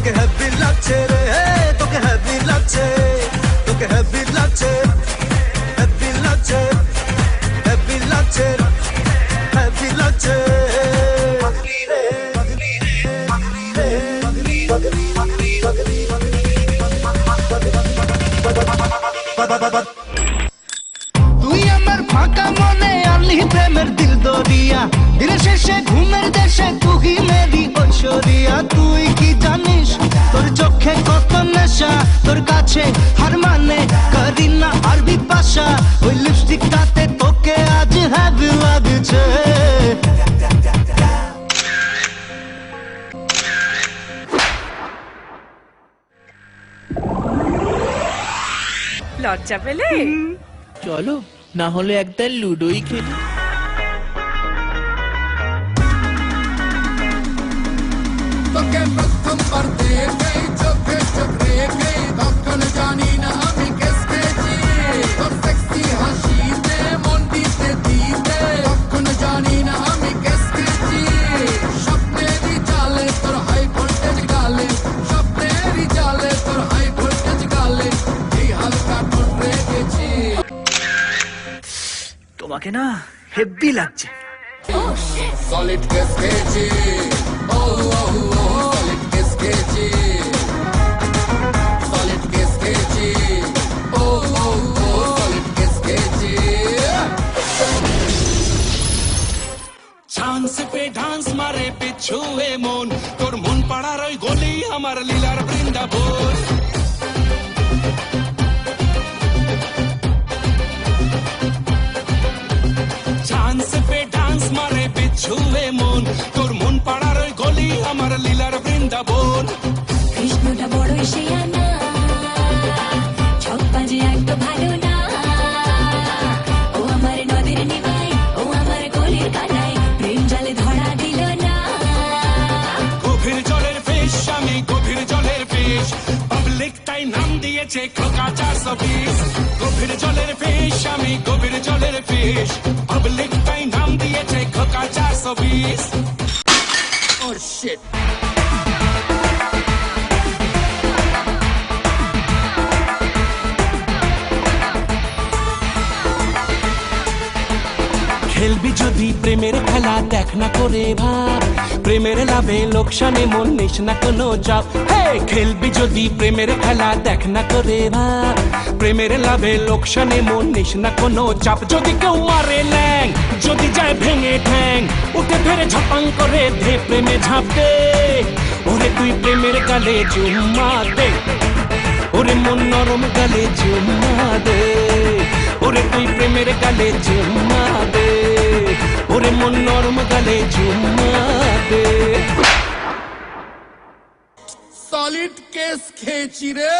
তোকে হ্যাপি লাগছে রে, তোকে হ্যাপি লাগছে, তোকে হ্যাপি লাগছে, হ্যাপি লাগছে, হ্যাপি লাগছে, হ্যাপি লাগছে। তুই আমার ফাঁকা মনে আনলি প্রেমের দিল দরিয়া, দিন শেষে ঘুমের দেশে তুই মেরি ঐশ্বরিয়া। তুই কি জানিস তোর চোখে কত নেশা, তোর কাছে হার মানে করিনা আর বিপাশা। ওই লিপস্টিকটাতে তোকে আজ হ্যাপি লাগছে। লজ্জা পেলে? চলো না হলে একদল লুডোই খেলি। তোকে প্রথমবার দেখে চোখে চোখ রেখে তখন জানি না আমি কেস খেয়েছি। তোর সেক্সি হাসিতে মন দিতে দিতে তখন জানি না আমি কেস খেয়েছি। স্বপ্নেরই জালে তোর হাই ভোল্টেজ গালে, স্বপ্নেরই জালে তোর হাই ভোল্টেজ গালে এই হালকা ঠোঁট রেখেছি। তোমাকে না হেব্বি লাগছে। সলিড কেস খেয়েছি, ও সলিড কেস খেয়েছি, সলিড কেস খেয়েছি, ও সলিড কেস খেয়েছি। চান্স পে ডান্স মারে পিছু এ মন, তোর মন পাড়ার ওই গলি আমার লীলার বৃন্দাবন। চান্স পে ডান্স মারে পিছু এ মন, তোর মন পাড়ার ওই গলি আমার লীলার বৃন্দাবন। কৃষ্ণটা বড়ই শিয়ানা, ছপ্পা যে একটু ভালো না। ও আমার নদীর নিমাই, ও আমার কলির কানাই, প্রেম জালে ধরা দিল না। গভীর জলের ফিশ আমি গভীর জলের ফিশ, পাবলিক তাই নাম দিয়েছে খোকা 420। গভীর জলের ফিশ আমি গভীর জলের ফিশ, পাবলিক তাই নাম দিয়েছে খোকা 420। ও শিট। খেলবি যদি প্রেমের খেলা দেখ না করে ভাব, প্রেমের লাভে লোকসানে মন নিস না কোনো চাপ। হে খেলবি যদি প্রেমের খেলা দেখ না করে ভাব, প্রেমের লাভে লোকসানে মন নিস না কোনো চাপ। যদি কেউ মারে ল্যাং, যদি যায় ভেঙে ঠ্যাং, উঠে ফেরে ঝপাং করে ধে প্রেমে ঝাঁপ দে। ওরে তুই প্রেমের গালে চুম্মা দে, ওরে মন নরম গালে চুম্মা দে। ওরে তুই প্রেমের গালে চুম্মা দে, ওরে মন নরম গালে চুম্মা দে। সলিড কেস খেয়েছি রে।